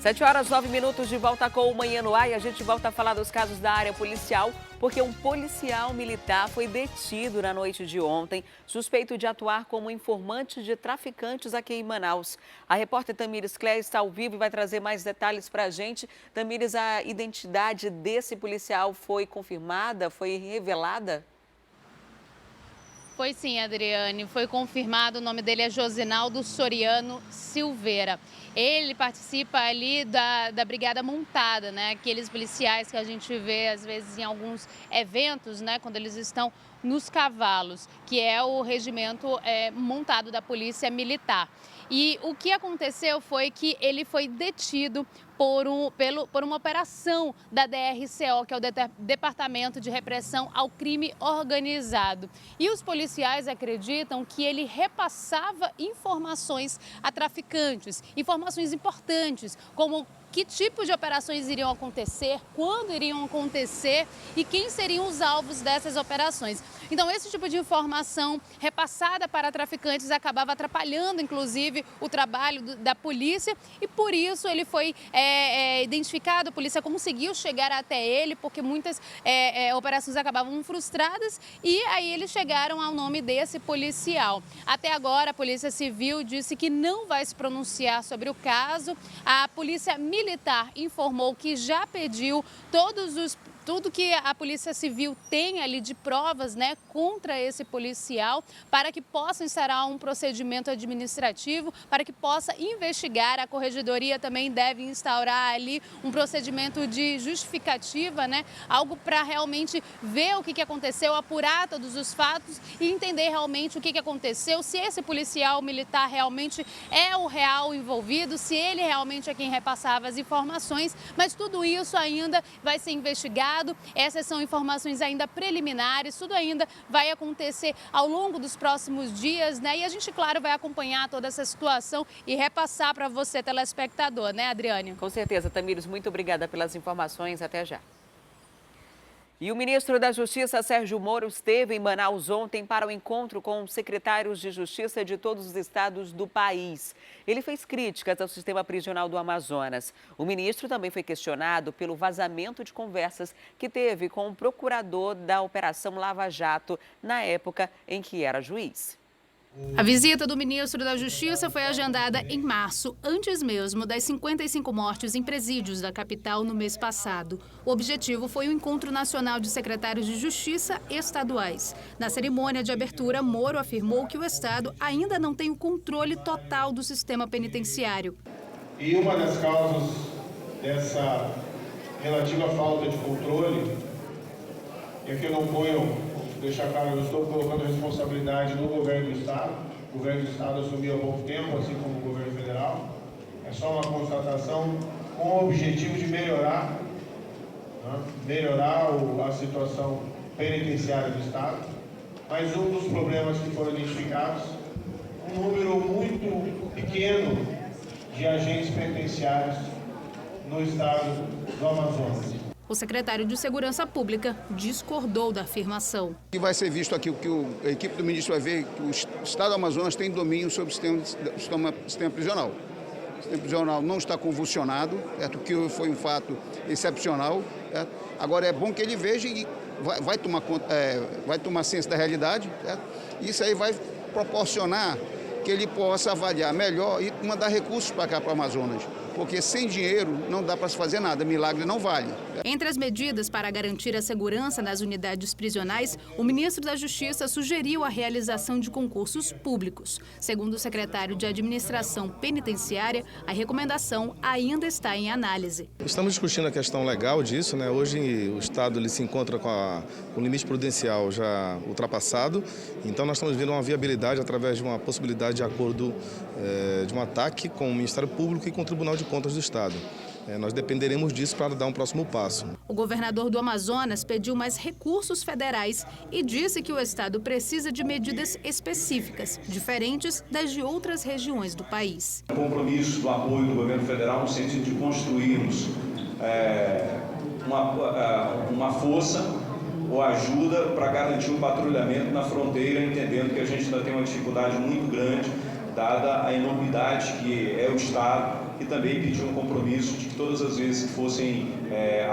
7h09 de volta com o Manhã no Ar e a gente volta a falar dos casos da área policial, porque um policial militar foi detido na noite de ontem, suspeito de atuar como informante de traficantes aqui em Manaus. A repórter Tamires Cléia está ao vivo e vai trazer mais detalhes para a gente. Tamires, a identidade desse policial foi confirmada, foi revelada? Foi sim, Adriane. Foi confirmado, o nome dele é Josinaldo Soriano Silveira. Ele participa ali da Brigada Montada, né? Aqueles policiais que a gente vê, às vezes, em alguns eventos, né? Quando eles estão nos cavalos, que é o regimento montado da Polícia Militar. E o que aconteceu foi que ele foi detido por uma operação da DRCO, que é o Departamento de Repressão ao Crime Organizado. E os policiais acreditam que ele repassava informações a traficantes, informações importantes, como que tipo de operações iriam acontecer, quando iriam acontecer e quem seriam os alvos dessas operações. Então, esse tipo de informação repassada para traficantes acabava atrapalhando, inclusive, o trabalho da polícia e, por isso, ele foi identificado, a polícia conseguiu chegar até ele, porque muitas operações acabavam frustradas e aí eles chegaram ao nome desse policial. Até agora, a Polícia Civil disse que não vai se pronunciar sobre o caso. A Polícia Militar informou que já pediu tudo que a Polícia Civil tem ali de provas, né, contra esse policial, para que possa instaurar um procedimento administrativo, para que possa investigar. A Corregedoria também deve instaurar ali um procedimento de justificativa, né, algo para realmente ver o que aconteceu, apurar todos os fatos e entender realmente o que aconteceu, se esse policial militar realmente é o real envolvido, se ele realmente é quem repassava as informações, mas tudo isso ainda vai ser investigado. Essas são informações ainda preliminares, tudo ainda vai acontecer ao longo dos próximos dias, né? E a gente, claro, vai acompanhar toda essa situação e repassar para você, telespectador, né, Adriane? Com certeza, Tamires, muito obrigada pelas informações. Até já. E o ministro da Justiça, Sérgio Moro, esteve em Manaus ontem para o encontro com secretários de Justiça de todos os estados do país. Ele fez críticas ao sistema prisional do Amazonas. O ministro também foi questionado pelo vazamento de conversas que teve com o procurador da Operação Lava Jato, na época em que era juiz. A visita do ministro da Justiça foi agendada em março, antes mesmo das 55 mortes em presídios da capital no mês passado. O objetivo foi o Encontro Nacional de Secretários de Justiça estaduais. Na cerimônia de abertura, Moro afirmou que o Estado ainda não tem o controle total do sistema penitenciário. E uma das causas dessa relativa falta de controle é que eu não ponho... deixar claro, eu estou colocando responsabilidade no governo do Estado. O governo do Estado assumiu há pouco tempo, assim como o governo federal. É só uma constatação com o objetivo de melhorar a situação penitenciária do Estado. Mas um dos problemas que foram identificados, um número muito pequeno de agentes penitenciários no Estado do Amazonas. O secretário de Segurança Pública discordou da afirmação. E vai ser visto aqui, o que a equipe do ministro vai ver, que o Estado do Amazonas tem domínio sobre o sistema prisional. O sistema prisional não está convulsionado, o que foi um fato excepcional. Agora é bom que ele veja e vai tomar ciência da realidade. Isso aí vai proporcionar que ele possa avaliar melhor e mandar recursos para cá, para o Amazonas. Porque sem dinheiro não dá para se fazer nada, milagre não vale. Entre as medidas para garantir a segurança nas unidades prisionais, o ministro da Justiça sugeriu a realização de concursos públicos. Segundo o secretário de Administração Penitenciária, a recomendação ainda está em análise. Estamos discutindo a questão legal disso, né? Hoje o Estado ele se encontra com o limite prudencial já ultrapassado, então nós estamos vendo uma viabilidade através de uma possibilidade de acordo de um ataque com o Ministério Público e com o Tribunal de Contas do Estado. Nós dependeremos disso para dar um próximo passo. O governador do Amazonas pediu mais recursos federais e disse que o Estado precisa de medidas específicas, diferentes das de outras regiões do país. O compromisso do apoio do governo federal no sentido de construirmos uma força ou ajuda para garantir um patrulhamento na fronteira, entendendo que a gente ainda tem uma dificuldade muito grande dada a enormidade que é o Estado, e também pediu um compromisso de que todas as vezes que fossem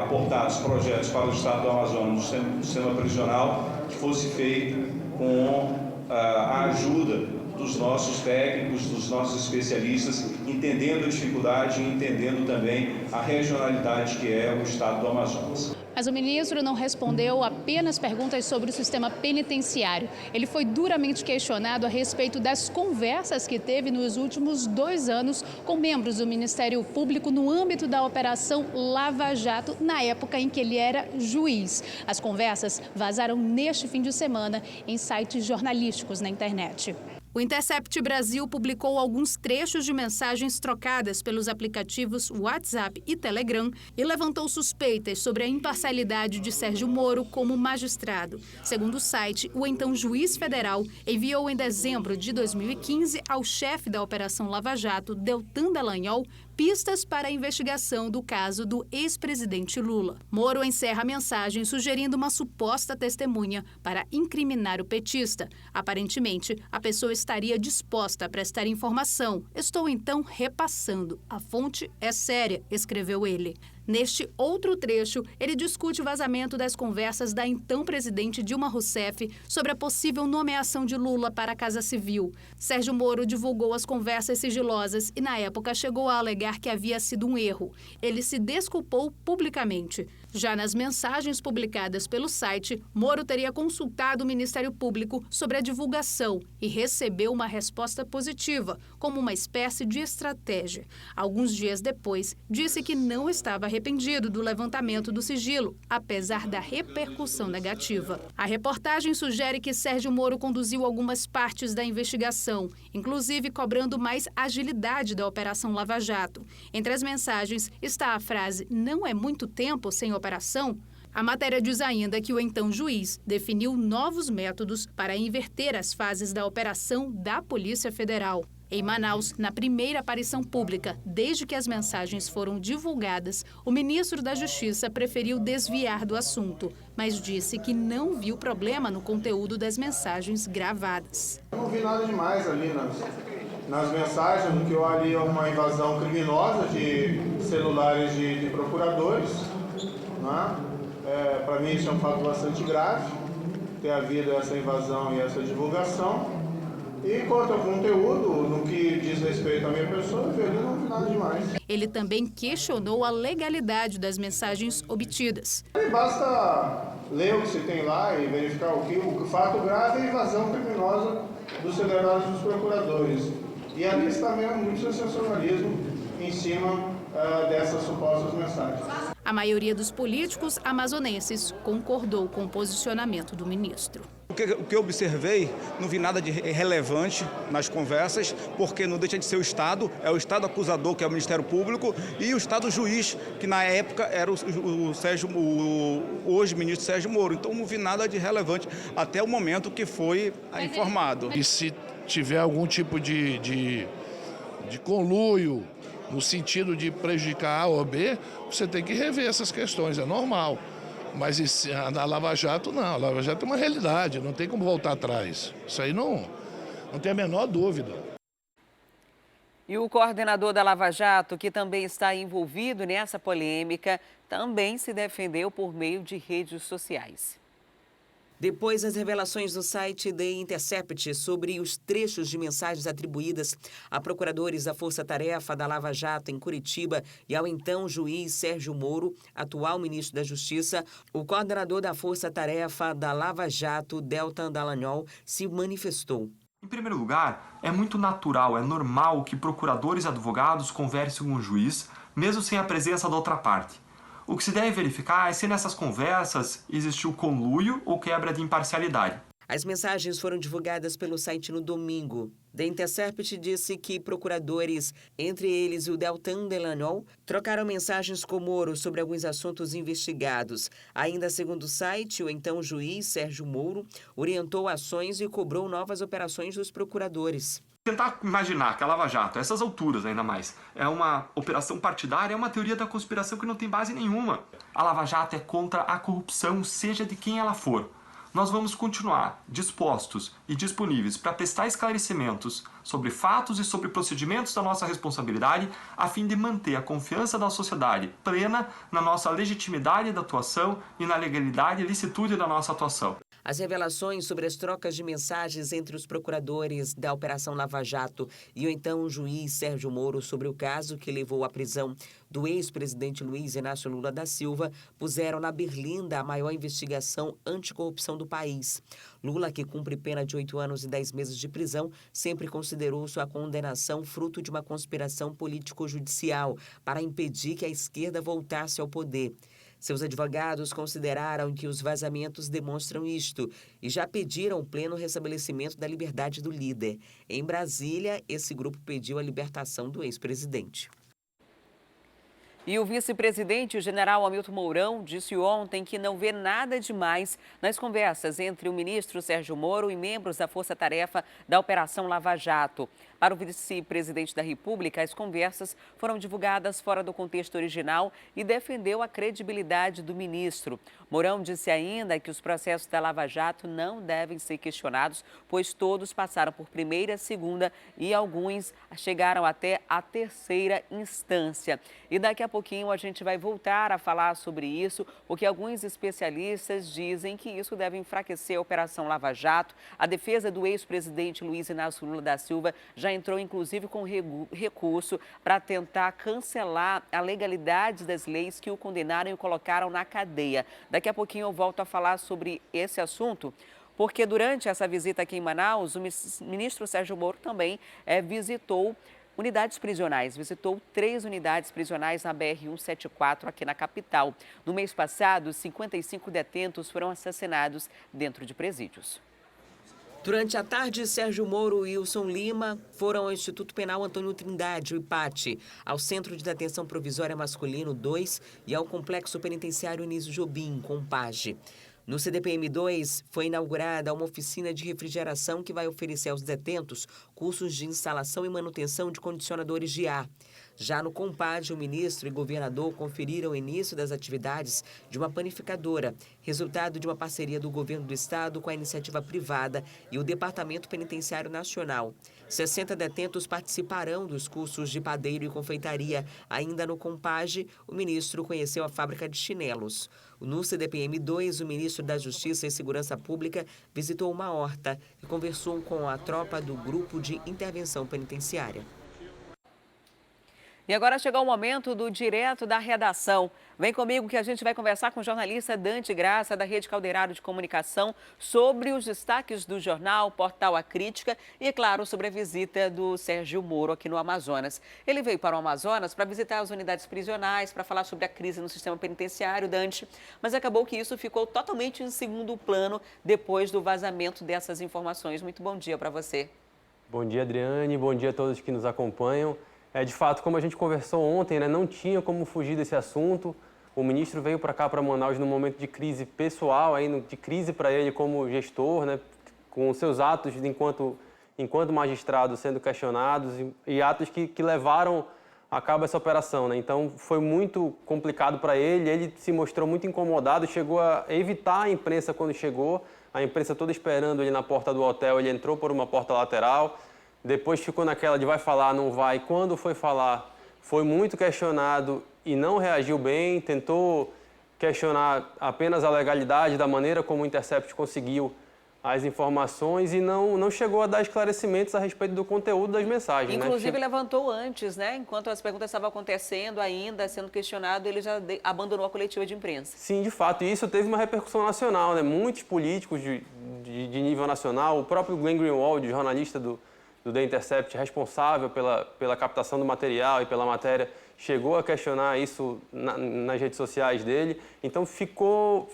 aportados projetos para o Estado do Amazonas no sistema prisional, que fosse feito com a ajuda dos nossos técnicos, dos nossos especialistas, entendendo a dificuldade e entendendo também a regionalidade que é o Estado do Amazonas. Mas o ministro não respondeu apenas perguntas sobre o sistema penitenciário. Ele foi duramente questionado a respeito das conversas que teve nos últimos 2 anos com membros do Ministério Público no âmbito da Operação Lava Jato, na época em que ele era juiz. As conversas vazaram neste fim de semana em sites jornalísticos na internet. O Intercept Brasil publicou alguns trechos de mensagens trocadas pelos aplicativos WhatsApp e Telegram e levantou suspeitas sobre a imparcialidade de Sérgio Moro como magistrado. Segundo o site, o então juiz federal enviou em dezembro de 2015 ao chefe da Operação Lava Jato, Deltan Dallagnol, pistas para a investigação do caso do ex-presidente Lula. Moro encerra a mensagem sugerindo uma suposta testemunha para incriminar o petista. Aparentemente, a pessoa estaria disposta a prestar informação. Estou então repassando. A fonte é séria, escreveu ele. Neste outro trecho, ele discute o vazamento das conversas da então presidente Dilma Rousseff sobre a possível nomeação de Lula para a Casa Civil. Sérgio Moro divulgou as conversas sigilosas e, na época, chegou a alegar que havia sido um erro. Ele se desculpou publicamente. Já nas mensagens publicadas pelo site, Moro teria consultado o Ministério Público sobre a divulgação e recebeu uma resposta positiva, como uma espécie de estratégia. Alguns dias depois, disse que não estava arrependido do levantamento do sigilo, apesar da repercussão negativa. A reportagem sugere que Sérgio Moro conduziu algumas partes da investigação, inclusive cobrando mais agilidade da Operação Lava Jato. Entre as mensagens está a frase "não é muito tempo sem operação". A matéria diz ainda que o então juiz definiu novos métodos para inverter as fases da operação da Polícia Federal. Em Manaus, na primeira aparição pública, desde que as mensagens foram divulgadas, o ministro da Justiça preferiu desviar do assunto, mas disse que não viu problema no conteúdo das mensagens gravadas. Eu não vi nada demais ali nas mensagens, do que eu ali é uma invasão criminosa de celulares de procuradores, né? Para mim isso é um fato bastante grave, ter havido essa invasão e essa divulgação. E quanto ao conteúdo, no que diz respeito à minha pessoa, eu não vi nada demais. Ele também questionou a legalidade das mensagens obtidas. Basta ler o que se tem lá e verificar o fato grave é a invasão criminosa dos celulares dos procuradores. E ali está mesmo muito sensacionalismo em cima dessas supostas mensagens. A maioria dos políticos amazonenses concordou com o posicionamento do ministro. O que eu observei, não vi nada de relevante nas conversas, porque não deixa de ser o Estado, é o Estado acusador, que é o Ministério Público, e o Estado juiz, que na época era hoje ministro Sérgio Moro. Então não vi nada de relevante até o momento que foi informado. E se tiver algum tipo de conluio, no sentido de prejudicar A ou B, você tem que rever essas questões, é normal. Mas na Lava Jato, não. A Lava Jato é uma realidade, não tem como voltar atrás. Isso aí não tem a menor dúvida. E o coordenador da Lava Jato, que também está envolvido nessa polêmica, também se defendeu por meio de redes sociais. Depois das revelações do site The Intercept sobre os trechos de mensagens atribuídas a procuradores da Força Tarefa da Lava Jato em Curitiba e ao então juiz Sérgio Moro, atual ministro da Justiça, o coordenador da Força Tarefa da Lava Jato, Deltan Dallagnol, se manifestou. Em primeiro lugar, é muito natural, é normal que procuradores e advogados conversem com o juiz, mesmo sem a presença da outra parte. O que se deve verificar é se nessas conversas existiu conluio ou quebra de imparcialidade. As mensagens foram divulgadas pelo site no domingo. The Intercept disse que procuradores, entre eles o Deltan Dallagnol, trocaram mensagens com Moro sobre alguns assuntos investigados. Ainda segundo o site, o então juiz Sérgio Moro orientou ações e cobrou novas operações dos procuradores. Tentar imaginar que a Lava Jato, a essas alturas ainda mais, é uma operação partidária, é uma teoria da conspiração que não tem base nenhuma. A Lava Jato é contra a corrupção, seja de quem ela for. nós vamos continuar dispostos e disponíveis para prestar esclarecimentos sobre fatos e sobre procedimentos da nossa responsabilidade, a fim de manter a confiança da sociedade plena na nossa legitimidade da atuação e na legalidade e licitude da nossa atuação. As revelações sobre as trocas de mensagens entre os procuradores da Operação Lava Jato e o então juiz Sérgio Moro sobre o caso que levou à prisão do ex-presidente Luiz Inácio Lula da Silva puseram na berlinda a maior investigação anticorrupção do país. Lula, que cumpre pena de 8 anos e 10 meses de prisão, sempre considerou sua condenação fruto de uma conspiração político-judicial para impedir que a esquerda voltasse ao poder. Seus advogados consideraram que os vazamentos demonstram isto e já pediram o pleno restabelecimento da liberdade do líder. Em Brasília, esse grupo pediu a libertação do ex-presidente. E o vice-presidente, o general Hamilton Mourão, disse ontem que não vê nada demais nas conversas entre o ministro Sérgio Moro e membros da Força-Tarefa da Operação Lava Jato. Para o vice-presidente da República, as conversas foram divulgadas fora do contexto original e defendeu a credibilidade do ministro. Mourão disse ainda que os processos da Lava Jato não devem ser questionados, pois todos passaram por primeira, segunda e alguns chegaram até a terceira instância. E daqui a pouquinho a gente vai voltar a falar sobre isso, porque alguns especialistas dizem que isso deve enfraquecer a Operação Lava Jato. A defesa do ex-presidente Luiz Inácio Lula da Silva já entrou, inclusive, com recurso para tentar cancelar a legalidade das leis que o condenaram e o colocaram na cadeia. Daqui a pouquinho eu volto a falar sobre esse assunto, porque durante essa visita aqui em Manaus, o ministro Sérgio Moro também visitou unidades prisionais, visitou 3 unidades prisionais na BR-174 aqui na capital. No mês passado, 55 detentos foram assassinados dentro de presídios. Durante a tarde, Sérgio Moro e Wilson Lima foram ao Instituto Penal Antônio Trindade, o IPAT, ao Centro de Detenção Provisória Masculino 2 e ao Complexo Penitenciário Anísio Jobim, Compage. No CDPM-2, foi inaugurada uma oficina de refrigeração que vai oferecer aos detentos cursos de instalação e manutenção de condicionadores de ar. Já no Compage, o ministro e governador conferiram o início das atividades de uma panificadora, resultado de uma parceria do governo do estado com a iniciativa privada e o Departamento Penitenciário Nacional. 60 detentos participarão dos cursos de padeiro e confeitaria. Ainda no Compage, o ministro conheceu a fábrica de chinelos. No CDPM-2, o ministro da Justiça e Segurança Pública visitou uma horta e conversou com a tropa do Grupo de Intervenção Penitenciária. E agora chegou o momento do Direto da Redação. Vem comigo que a gente vai conversar com o jornalista Dante Graça, da Rede Caldeirado de Comunicação, sobre os destaques do jornal, portal A Crítica e, claro, sobre a visita do Sérgio Moro aqui no Amazonas. Ele veio para o Amazonas para visitar as unidades prisionais, para falar sobre a crise no sistema penitenciário, Dante, mas acabou que isso ficou totalmente em segundo plano depois do vazamento dessas informações. Muito bom dia para você. Bom dia, Adriane. Bom dia a todos que nos acompanham. De fato, como a gente conversou ontem, não tinha como fugir desse assunto. O ministro veio para cá, para Manaus, num momento de crise pessoal, de crise para ele como gestor, com seus atos enquanto magistrado sendo questionados e atos que levaram a cabo essa operação. Então, foi muito complicado para ele se mostrou muito incomodado, chegou a evitar a imprensa quando chegou, a imprensa toda esperando ele na porta do hotel, ele entrou por uma porta lateral. Depois ficou naquela de vai falar, não vai. Quando foi falar, foi muito questionado e não reagiu bem. Tentou questionar apenas a legalidade da maneira como o Intercept conseguiu as informações e não chegou a dar esclarecimentos a respeito do conteúdo das mensagens. Inclusive levantou antes, enquanto as perguntas estavam acontecendo ainda, sendo questionado, ele já abandonou a coletiva de imprensa. Sim, de fato, e isso teve uma repercussão nacional. Muitos políticos de nível nacional, o próprio Glenn Greenwald, jornalista do The Intercept, responsável pela captação do material e pela matéria, chegou a questionar isso nas redes sociais dele. Então ficou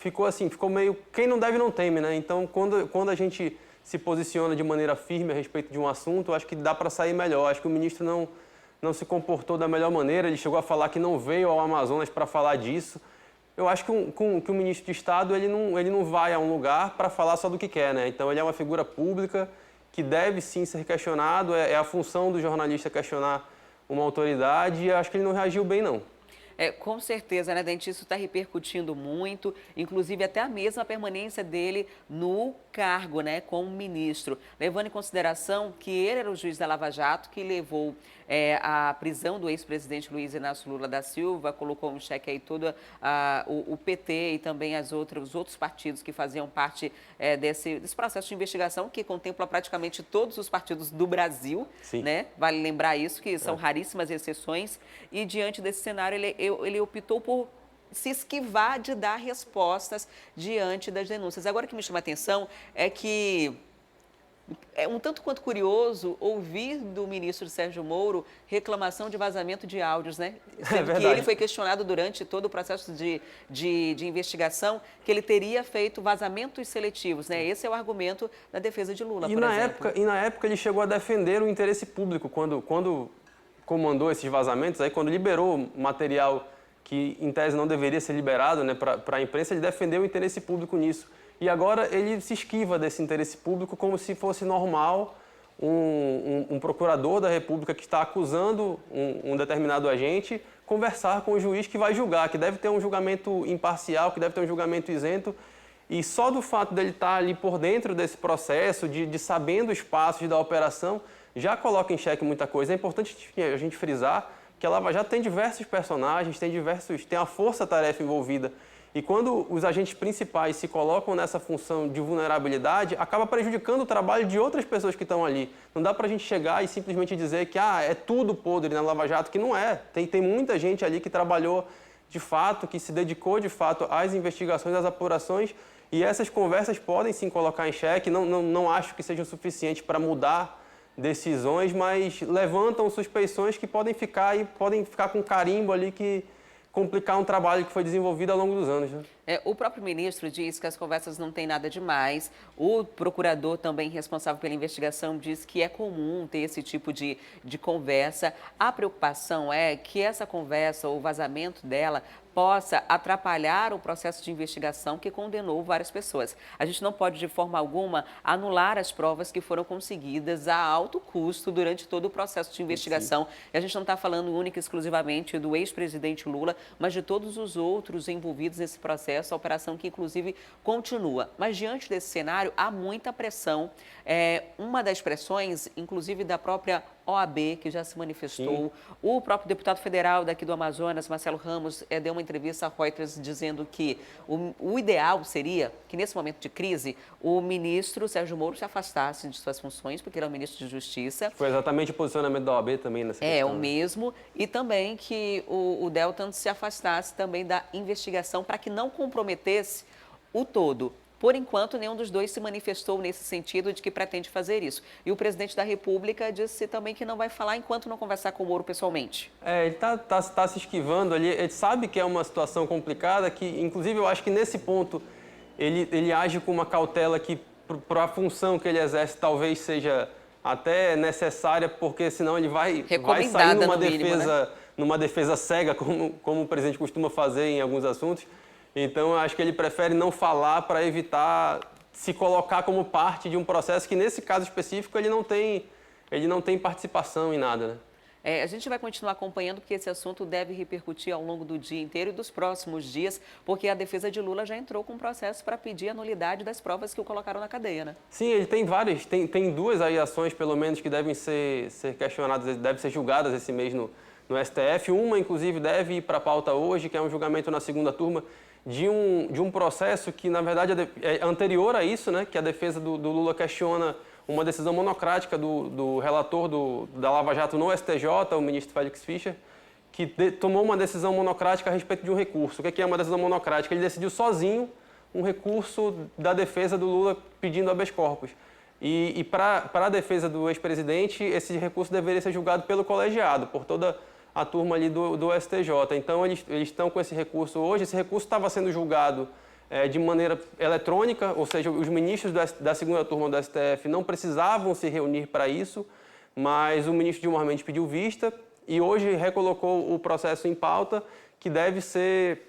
meio quem não deve não teme, Então quando a gente se posiciona de maneira firme a respeito de um assunto, acho que dá para sair melhor. Acho que o ministro não se comportou da melhor maneira. Ele chegou a falar que não veio ao Amazonas para falar disso. Eu acho que o ministro de Estado ele não vai a um lugar para falar só do que quer, Então ele é uma figura pública que deve sim ser questionado, é a função do jornalista questionar uma autoridade e acho que ele não reagiu bem, não. Com certeza, né, Dente? Isso está repercutindo muito, inclusive até a mesma permanência dele no cargo, né, como ministro, levando em consideração que ele era o juiz da Lava Jato, que levou a prisão do ex-presidente Luiz Inácio Lula da Silva, colocou em xeque aí todo o PT e também os outros partidos que faziam parte desse processo de investigação, que contempla praticamente todos os partidos do Brasil, né? Vale lembrar isso, que são raríssimas exceções, e diante desse cenário ele optou por se esquivar de dar respostas diante das denúncias. Agora, o que me chama a atenção é que é um tanto quanto curioso ouvir do ministro Sérgio Moro reclamação de vazamento de áudios, né? Sendo que ele foi questionado durante todo o processo de investigação que ele teria feito vazamentos seletivos, né? Esse é o argumento da defesa de Lula, por exemplo. E na época ele chegou a defender o interesse público quando comandou esses vazamentos, aí quando liberou material que em tese não deveria ser liberado, né, para a imprensa, ele defendeu o interesse público nisso. E agora ele se esquiva desse interesse público como se fosse normal um procurador da República que está acusando um determinado agente conversar com o juiz que vai julgar, que deve ter um julgamento imparcial, que deve ter um julgamento isento. E só do fato dele estar ali por dentro desse processo, de sabendo os passos da operação, já coloca em xeque muita coisa. É importante a gente frisar que a Lava Jato tem diversos personagens, tem a força-tarefa envolvida. E quando os agentes principais se colocam nessa função de vulnerabilidade, acaba prejudicando o trabalho de outras pessoas que estão ali. Não dá para a gente chegar e simplesmente dizer que é tudo podre na Lava Jato, que não é. Tem muita gente ali que trabalhou de fato, que se dedicou de fato às investigações, às apurações, e essas conversas podem sim colocar em xeque. Não acho que sejam suficientes para mudar decisões, mas levantam suspeições que podem ficar com carimbo ali que complicar um trabalho que foi desenvolvido ao longo dos anos. Né? O próprio ministro diz que as conversas não têm nada demais. O procurador, também responsável pela investigação, diz que é comum ter esse tipo de conversa. A preocupação é que essa conversa, ou o vazamento dela, possa atrapalhar o processo de investigação que condenou várias pessoas. A gente não pode, de forma alguma, anular as provas que foram conseguidas a alto custo durante todo o processo de investigação. E a gente não está falando única e exclusivamente do ex-presidente Lula, mas de todos os outros envolvidos nesse processo, a operação que, inclusive, continua. Mas, diante desse cenário, há muita pressão. Uma das pressões, inclusive, da própria OAB, que já se manifestou. O próprio deputado federal daqui do Amazonas, Marcelo Ramos, deu uma entrevista à Reuters dizendo que o ideal seria que, nesse momento de crise, o ministro Sérgio Moro se afastasse de suas funções, porque ele é o ministro de Justiça. Foi exatamente o posicionamento da OAB também nessa questão. O mesmo. E também que o Deltan se afastasse também da investigação para que não comprometesse o todo. Por enquanto, nenhum dos dois se manifestou nesse sentido de que pretende fazer isso. E o presidente da República disse também que não vai falar enquanto não conversar com o Moro pessoalmente. Ele está se esquivando ali. Ele sabe que é uma situação complicada, que, inclusive, eu acho que nesse ponto ele age com uma cautela que, para a função que ele exerce, talvez seja até necessária, porque senão ele vai sair numa defesa cega, como o presidente costuma fazer em alguns assuntos. Então, eu acho que ele prefere não falar para evitar se colocar como parte de um processo que, nesse caso específico, ele não tem participação em nada, né? A gente vai continuar acompanhando, porque esse assunto deve repercutir ao longo do dia inteiro e dos próximos dias, porque a defesa de Lula já entrou com um processo para pedir a nulidade das provas que o colocaram na cadeia, né? Sim, ele tem várias, tem duas aí ações, pelo menos, que devem ser questionadas, devem ser julgadas esse mês no STF. Uma, inclusive, deve ir para a pauta hoje, que é um julgamento na segunda turma, de um processo que, na verdade, é anterior a isso, né? Que a defesa do Lula questiona uma decisão monocrática do relator da Lava Jato no STJ, o ministro Félix Fischer, que tomou uma decisão monocrática a respeito de um recurso. O que é uma decisão monocrática? Ele decidiu sozinho um recurso da defesa do Lula pedindo habeas corpus. E para a defesa do ex-presidente, esse recurso deveria ser julgado pelo colegiado, por toda a turma ali do STJ. Então, eles estão com esse recurso hoje. Esse recurso estava sendo julgado de maneira eletrônica, ou seja, os ministros da segunda turma do STF não precisavam se reunir para isso, mas o ministro Gilmar Mendes pediu vista e hoje recolocou o processo em pauta, que deve ser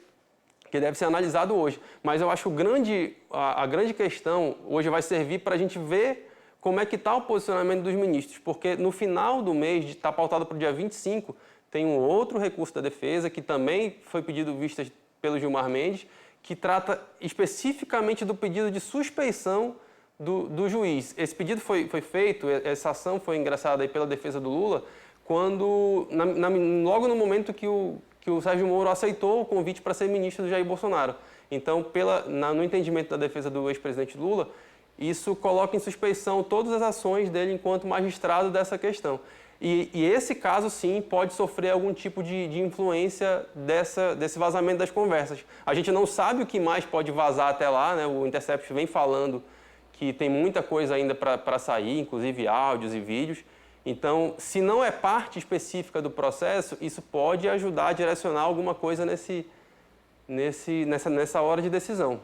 analisado hoje. Mas eu acho que a grande questão hoje vai servir para a gente ver como é que está o posicionamento dos ministros, porque no final do mês, está pautado para o dia 25, tem um outro recurso da defesa, que também foi pedido vistas pelo Gilmar Mendes, que trata especificamente do pedido de suspeição do juiz. Esse pedido foi feito, essa ação foi ingressada aí pela defesa do Lula, quando, logo no momento que o Sérgio Moro aceitou o convite para ser ministro do Jair Bolsonaro. Então, no entendimento da defesa do ex-presidente Lula, isso coloca em suspeição todas as ações dele enquanto magistrado dessa questão. E esse caso, sim, pode sofrer algum tipo de influência desse vazamento das conversas. A gente não sabe o que mais pode vazar até lá, né? O Intercept vem falando que tem muita coisa ainda para sair, inclusive áudios e vídeos. Então, se não é parte específica do processo, isso pode ajudar a direcionar alguma coisa nessa hora de decisão.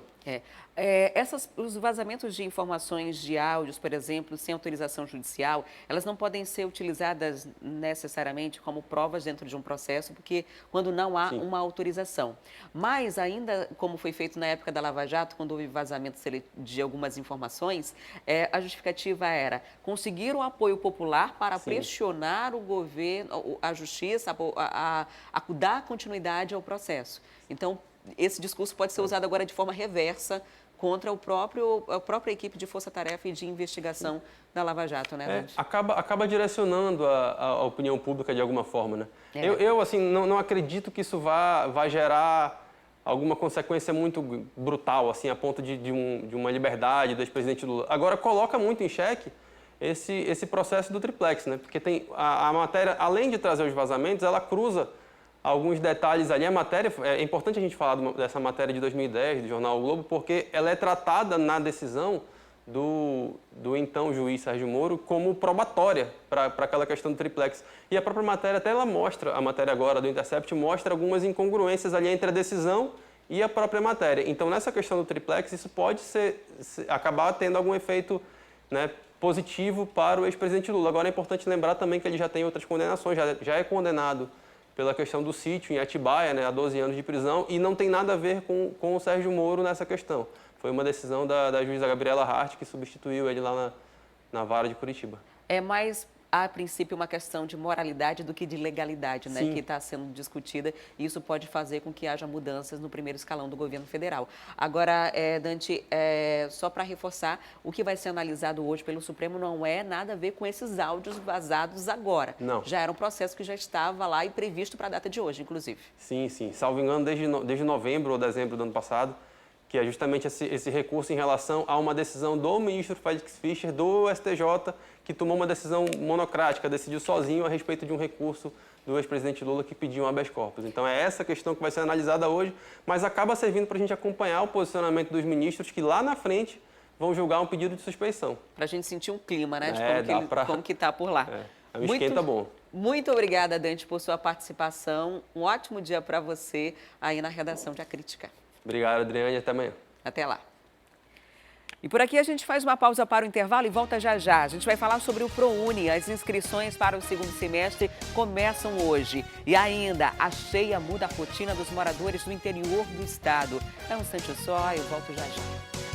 Os vazamentos de informações de áudios, por exemplo, sem autorização judicial, elas não podem ser utilizadas necessariamente como provas dentro de um processo, porque quando não há uma autorização. Mas ainda, como foi feito na época da Lava Jato, quando houve vazamento de algumas informações, a justificativa era conseguir o apoio popular para pressionar o governo, a justiça, a dar continuidade ao processo. Então, esse discurso pode ser usado agora de forma reversa contra a própria equipe de força-tarefa e de investigação da Lava Jato, né, Dante? Acaba direcionando a opinião pública de alguma forma, né? Eu assim, não acredito que isso vá gerar alguma consequência muito brutal, assim, a ponto de uma liberdade do ex-presidente Lula. Agora, coloca muito em xeque esse processo do triplex, né? Porque a matéria, além de trazer os vazamentos, ela cruza alguns detalhes ali. A matéria, é importante a gente falar dessa matéria de 2010 do jornal O Globo, porque ela é tratada na decisão do então juiz Sérgio Moro como probatória para aquela questão do triplex. E a própria matéria, até ela mostra, a matéria agora do Intercept mostra algumas incongruências ali entre a decisão e a própria matéria. Então, nessa questão do triplex, isso pode acabar tendo algum efeito, né, positivo para o ex-presidente Lula. Agora, é importante lembrar também que ele já tem outras condenações, já é condenado pela questão do sítio em Atibaia, né, a 12 anos de prisão, e não tem nada a ver com o Sérgio Moro nessa questão. Foi uma decisão da juíza Gabriela Hart, que substituiu ele lá na vara de Curitiba. É mais, a princípio, uma questão de moralidade do que de legalidade, né, que está sendo discutida, e isso pode fazer com que haja mudanças no primeiro escalão do governo federal. Agora, Dante, só para reforçar, o que vai ser analisado hoje pelo Supremo não é nada a ver com esses áudios vazados agora. Não. Já era um processo que já estava lá e previsto para a data de hoje, inclusive. Sim. Salvo engano, desde novembro ou dezembro do ano passado, que é justamente esse recurso em relação a uma decisão do ministro Félix Fischer, do STJ, que tomou uma decisão monocrática, decidiu sozinho a respeito de um recurso do ex-presidente Lula que pediu um habeas corpus. Então, é essa questão que vai ser analisada hoje, mas acaba servindo para a gente acompanhar o posicionamento dos ministros que lá na frente vão julgar um pedido de suspeição. Para a gente sentir um clima, né, de como que está por lá. É um esquenta bom. Muito obrigada, Dante, por sua participação. Um ótimo dia para você aí na redação de A Crítica. Obrigado, Adriane. Até amanhã. Até lá. E por aqui a gente faz uma pausa para o intervalo e volta já já. A gente vai falar sobre o ProUni. As inscrições para o segundo semestre começam hoje. E ainda, a cheia muda a rotina dos moradores do interior do estado. É um instante só, eu volto já já.